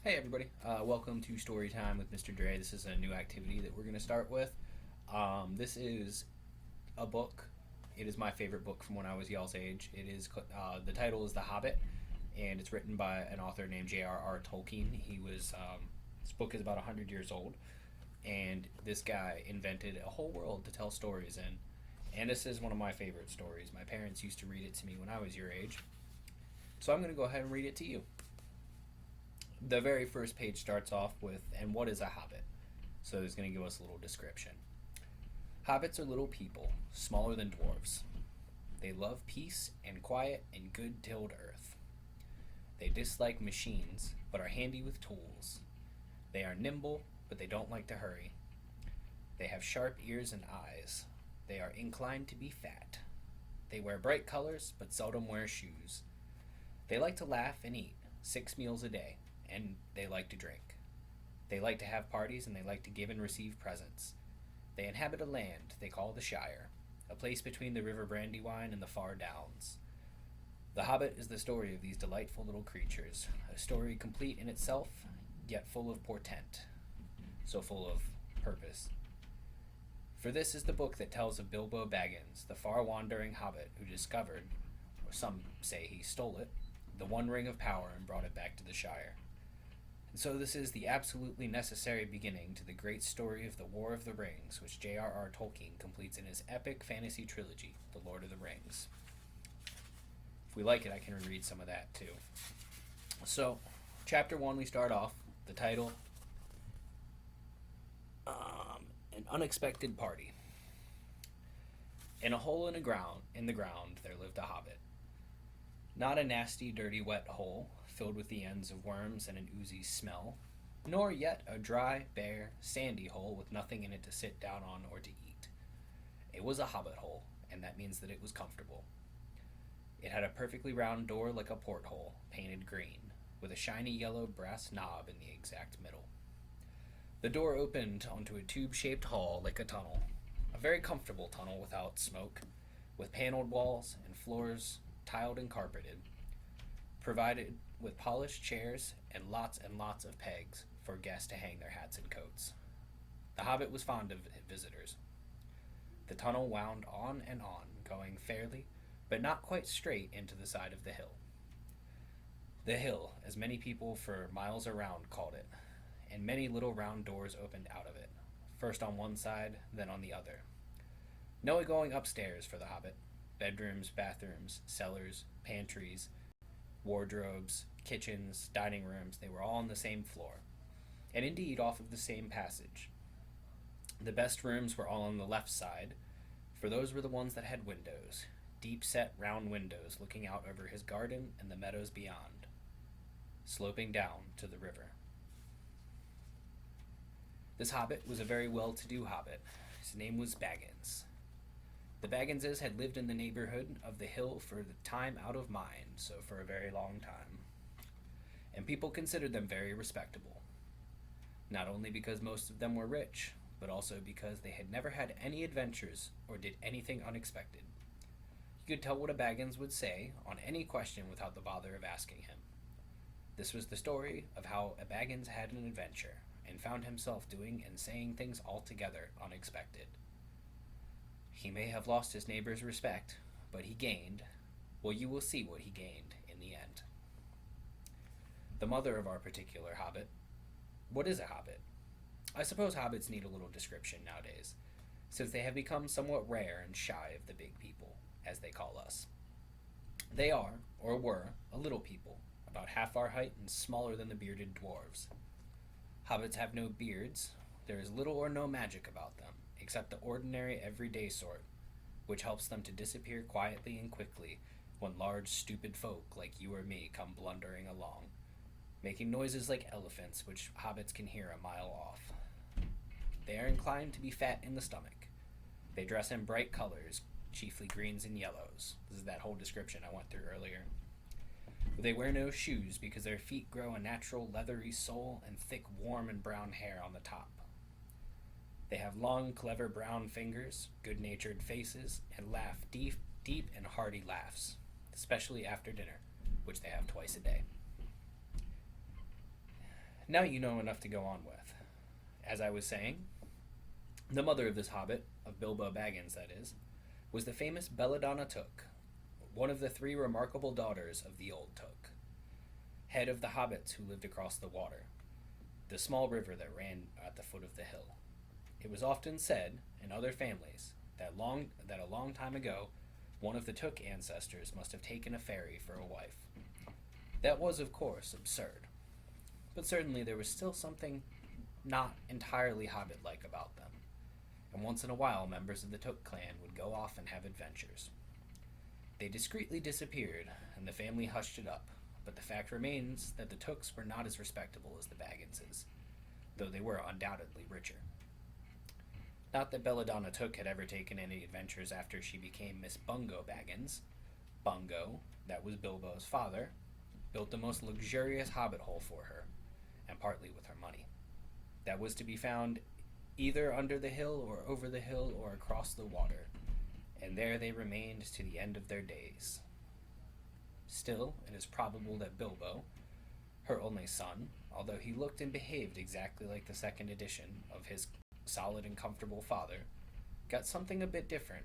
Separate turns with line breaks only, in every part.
Hey everybody, welcome to Story Time with Mr. Dre. This is a new activity that we're going to start with. This is a book. It is my favorite book from when I was y'all's age. The title is The Hobbit, and it's written by an author named J.R.R. Tolkien. This book is about 100 years old, and this guy invented a whole world to tell stories in. And this is one of my favorite stories. My parents used to read it to me when I was your age. So I'm going to go ahead and read it to you. The very first page starts off with, "And what is a hobbit?" So it's going to give us a little description. Hobbits are little people, smaller than dwarves. They love peace and quiet and good tilled earth. They dislike machines, but are handy with tools. They are nimble, but they don't like to hurry. They have sharp ears and eyes. They are inclined to be fat. They wear bright colors, but seldom wear shoes. They like to laugh and eat, 6 meals a day, and they like to drink. They like to have parties, and they like to give and receive presents. They inhabit a land they call the Shire, a place between the River Brandywine and the far downs. The Hobbit is the story of these delightful little creatures, a story complete in itself, yet full of portent, so full of purpose. For this is the book that tells of Bilbo Baggins, the far-wandering hobbit who discovered, or some say he stole it, the One Ring of Power and brought it back to the Shire. And so this is the absolutely necessary beginning to the great story of the War of the Rings, which J.R.R. Tolkien completes in his epic fantasy trilogy, The Lord of the Rings. If we like it, I can read some of that too. So, chapter 1, we start off, the title, An Unexpected Party. In a hole in the ground there lived a hobbit. Not a nasty, dirty, wet hole, filled with the ends of worms and an oozy smell, nor yet a dry, bare, sandy hole with nothing in it to sit down on or to eat. It was a hobbit hole, and that means that it was comfortable. It had a perfectly round door like a porthole, painted green, with a shiny yellow brass knob in the exact middle. The door opened onto a tube-shaped hall like a tunnel, a very comfortable tunnel without smoke, with paneled walls and floors tiled and carpeted, provided with polished chairs and lots of pegs for guests to hang their hats and coats. The hobbit was fond of visitors. The tunnel wound on and on, going fairly, but not quite straight into the side of the hill. The hill, as many people for miles around called it, and many little round doors opened out of it, first on one side, then on the other. No going upstairs for the hobbit. Bedrooms, bathrooms, cellars, pantries, wardrobes, kitchens, dining rooms, they were all on the same floor, and indeed off of the same passage. The best rooms were all on the left side, for those were the ones that had windows, deep-set round windows looking out over his garden and the meadows beyond, sloping down to the river. This hobbit was a very well-to-do hobbit. His name was Baggins. The Bagginses had lived in the neighborhood of the hill for the time out of mind, so for a very long time. And people considered them very respectable. Not only because most of them were rich, but also because they had never had any adventures or did anything unexpected. You could tell what a Baggins would say on any question without the bother of asking him. This was the story of how a Baggins had an adventure and found himself doing and saying things altogether unexpected. He may have lost his neighbor's respect, but he gained, well, you will see what he gained in the end. The mother of our particular hobbit. What is a hobbit? I suppose hobbits need a little description nowadays, since they have become somewhat rare and shy of the big people, as they call us. They are, or were, a little people, about half our height and smaller than the bearded dwarves. Hobbits have no beards. There is little or no magic about them, except the ordinary everyday sort, which helps them to disappear quietly and quickly when large stupid folk like you or me come blundering along, making noises like elephants which hobbits can hear a mile off. They are inclined to be fat in the stomach. They dress in bright colors, chiefly greens and yellows. This is that whole description I went through earlier. They wear no shoes because their feet grow a natural leathery sole and thick warm and brown hair on the top. They have long, clever brown fingers, good-natured faces, and laugh deep and hearty laughs, especially after dinner, which they have twice a day. Now you know enough to go on with. As I was saying, the mother of this hobbit, of Bilbo Baggins that is, was the famous Belladonna Took, one of the three remarkable daughters of the Old Took, head of the hobbits who lived across the water, the small river that ran at the foot of the hill. It was often said, in other families, that a long time ago, one of the Took ancestors must have taken a fairy for a wife. That was, of course, absurd, but certainly there was still something not entirely hobbit-like about them, and once in a while members of the Took clan would go off and have adventures. They discreetly disappeared, and the family hushed it up, but the fact remains that the Tooks were not as respectable as the Bagginses, though they were undoubtedly richer. Not that Belladonna Took had ever taken any adventures after she became Miss Bungo Baggins. Bungo, that was Bilbo's father, built the most luxurious hobbit hole for her, and partly with her money. That was to be found either under the hill or over the hill or across the water, and there they remained to the end of their days. Still, it is probable that Bilbo, her only son, although he looked and behaved exactly like the second edition of his solid and comfortable father, got something a bit different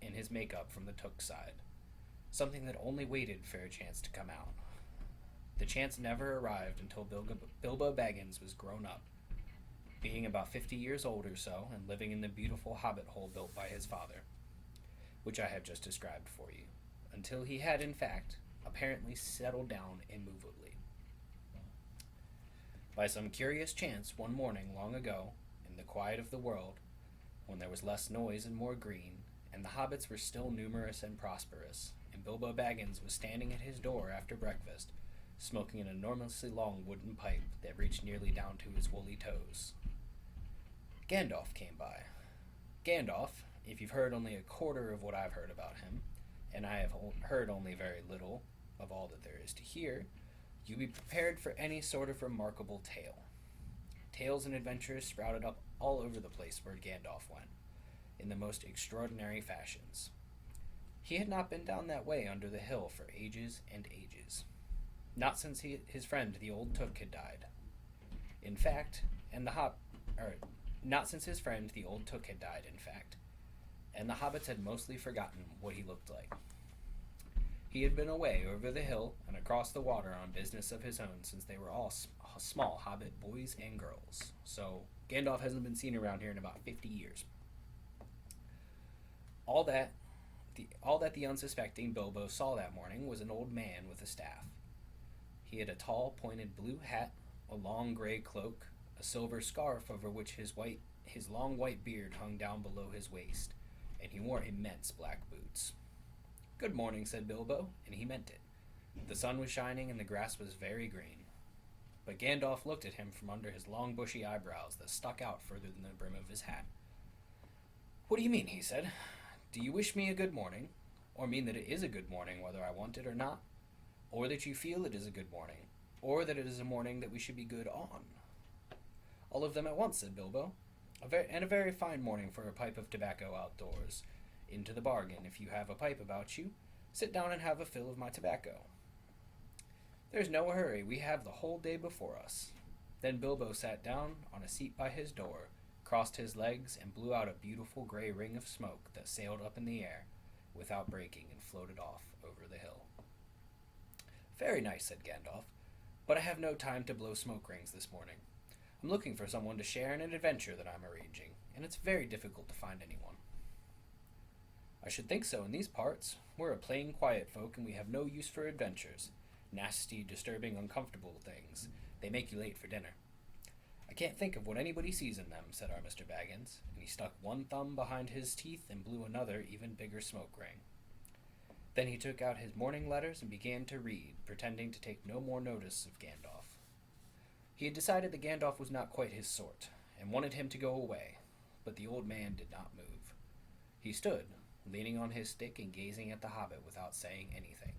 in his makeup from the Took side, something that only waited for a chance to come out. The chance never arrived until Bilbo Baggins was grown up, being about 50 years old or so, and living in the beautiful hobbit hole built by his father, which I have just described for you, until he had, in fact, apparently settled down immovably. By some curious chance, one morning long ago, in the quiet of the world, when there was less noise and more green, and the hobbits were still numerous and prosperous, and Bilbo Baggins was standing at his door after breakfast, smoking an enormously long wooden pipe that reached nearly down to his woolly toes. Gandalf came by. Gandalf, if you've heard only a quarter of what I've heard about him, and I have heard only very little of all that there is to hear, you be prepared for any sort of remarkable tale. Tales and adventures sprouted up all over the place where Gandalf went, in the most extraordinary fashions. He had not been down that way under the hill for ages and ages. Not since his friend the Old Took had died. In fact, not since his friend the Old Took had died, in fact, and the hobbits had mostly forgotten what he looked like. He had been away over the hill and across the water on business of his own since they were all small hobbit boys and girls, so Gandalf hasn't been seen around here in about 50 years. All that the unsuspecting Bilbo saw that morning was an old man with a staff. He had a tall, pointed blue hat, a long gray cloak, a silver scarf over which his long white beard hung down below his waist, and he wore immense black boots. "Good morning," said Bilbo, and he meant it. The sun was shining and the grass was very green. But Gandalf looked at him from under his long bushy eyebrows that stuck out further than the brim of his hat. "What do you mean?" he said. "Do you wish me a good morning, or mean that it is a good morning whether I want it or not? Or that you feel it is a good morning, or that it is a morning that we should be good on?" "All of them at once," said Bilbo. A very fine morning for a pipe of tobacco outdoors. Into the bargain, if you have a pipe about you, sit down and have a fill of my tobacco." "There's no hurry, we have the whole day before us." Then Bilbo sat down on a seat by his door, crossed his legs, and blew out a beautiful gray ring of smoke that sailed up in the air, without breaking, and floated off over the hill. "Very nice," said Gandalf, "but I have no time to blow smoke rings this morning. I'm looking for someone to share in an adventure that I'm arranging, and it's very difficult to find anyone." "I should think so in these parts. We're a plain, quiet folk, and we have no use for adventures. Nasty, disturbing, uncomfortable things. They make you late for dinner." "I can't think of what anybody sees in them," said our Mr. Baggins, and he stuck one thumb behind his teeth and blew another, even bigger smoke ring. Then he took out his morning letters and began to read, pretending to take no more notice of Gandalf. He had decided that Gandalf was not quite his sort, and wanted him to go away, but the old man did not move. He stood, leaning on his stick and gazing at the hobbit without saying anything,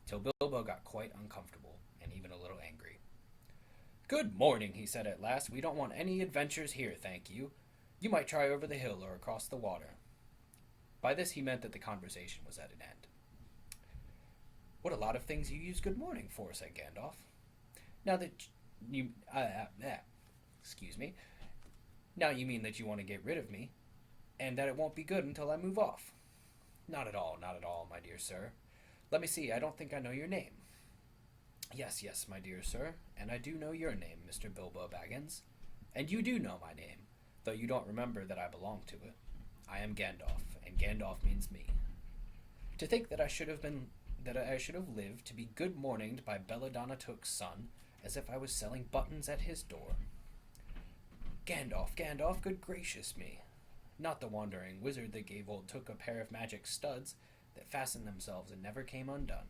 till Bilbo got quite uncomfortable, and even a little angry. "Good morning," he said at last. "We don't want any adventures here, thank you. You might try over the hill or across the water." By this he meant that the conversation was at an end. "What a lot of things you use good morning for," said Gandalf. You, excuse me. Now you mean that you want to get rid of me, and that it won't be good until I move off. Not at all, not at all, my dear sir. Let me see, I don't think I know your name. Yes, yes, my dear sir, and I do know your name, Mr. Bilbo Baggins. And you do know my name, though you don't remember that I belong to it. I am Gandalf, and Gandalf means me. To think that I should have lived to be good morninged by Belladonna Took's son, as if I was selling buttons at his door. Gandalf, Gandalf, good gracious me. Not the wandering wizard that gave old Took a pair of magic studs that fastened themselves and never came undone.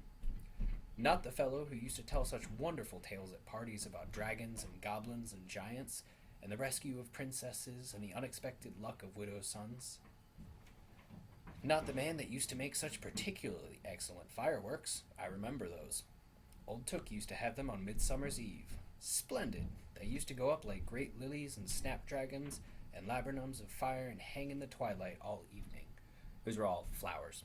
Not the fellow who used to tell such wonderful tales at parties about dragons and goblins and giants, and the rescue of princesses and the unexpected luck of widows' sons. Not the man that used to make such particularly excellent fireworks. I remember those. Old Took used to have them on Midsummer's Eve. Splendid! They used to go up like great lilies and snapdragons and laburnums of fire and hang in the twilight all evening. Those were all flowers.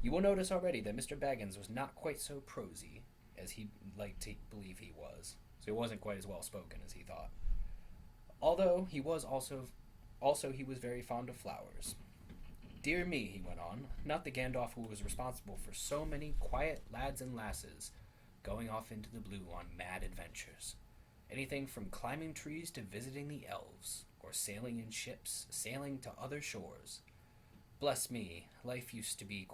You will notice already that Mr. Baggins was not quite so prosy as he'd like to believe he was, so he wasn't quite as well spoken as he thought. Although he was also he was very fond of flowers. Dear me, he went on, not the Gandalf who was responsible for so many quiet lads and lasses going off into the blue on mad adventures. Anything from climbing trees to visiting the elves, or sailing in ships, sailing to other shores. Bless me, life used to be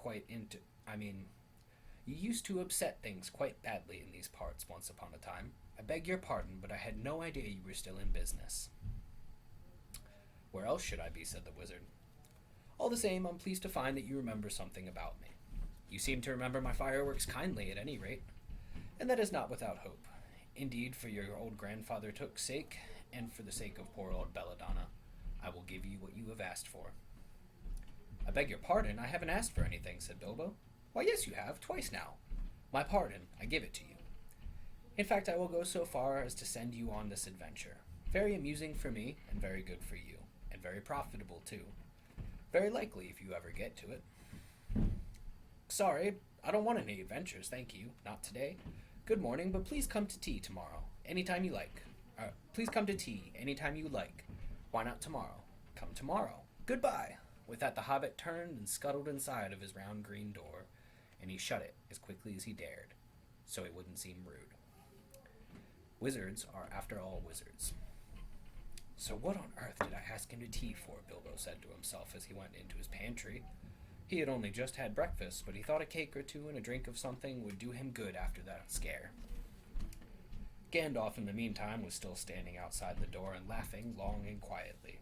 you used to upset things quite badly in these parts once upon a time. I beg your pardon, but I had no idea you were still in business. Where else should I be, said the wizard. All the same, I'm pleased to find that you remember something about me. You seem to remember my fireworks kindly, at any rate. And that is not without hope. Indeed, for your old grandfather Took's sake, and for the sake of poor old Belladonna, I will give you what you have asked for. I beg your pardon, I haven't asked for anything, said Bilbo. Why, yes, you have, twice now. My pardon, I give it to you. In fact, I will go so far as to send you on this adventure. Very amusing for me, and very good for you, and very profitable, too. Very likely, if you ever get to it. Sorry, I don't want any adventures, thank you. Not today. Good morning, but please come to tea tomorrow, anytime you like. Please come to tea anytime you like. Why not tomorrow? Come tomorrow. Goodbye. With that, the hobbit turned and scuttled inside of his round green door, and he shut it as quickly as he dared, so it wouldn't seem rude. Wizards are, after all, wizards. So what on earth did I ask him to tea for? Bilbo said to himself as he went into his pantry. He had only just had breakfast, but he thought a cake or two and a drink of something would do him good after that scare. Gandalf, in the meantime, was still standing outside the door and laughing long and quietly.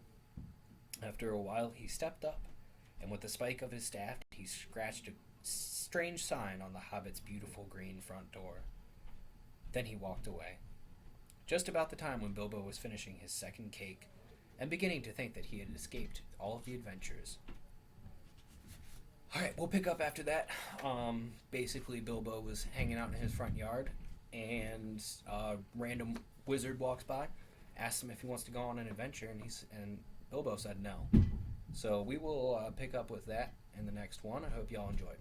After a while, he stepped up, and with the spike of his staff, he scratched a strange sign on the hobbit's beautiful green front door. Then he walked away. Just about the time when Bilbo was finishing his second cake, and beginning to think that he had escaped all of the adventures. Alright, we'll pick up after that. Basically, Bilbo was hanging out in his front yard, and a random wizard walks by, asks him if he wants to go on an adventure, and Bilbo said no. So we will pick up with that in the next one. I hope y'all enjoyed.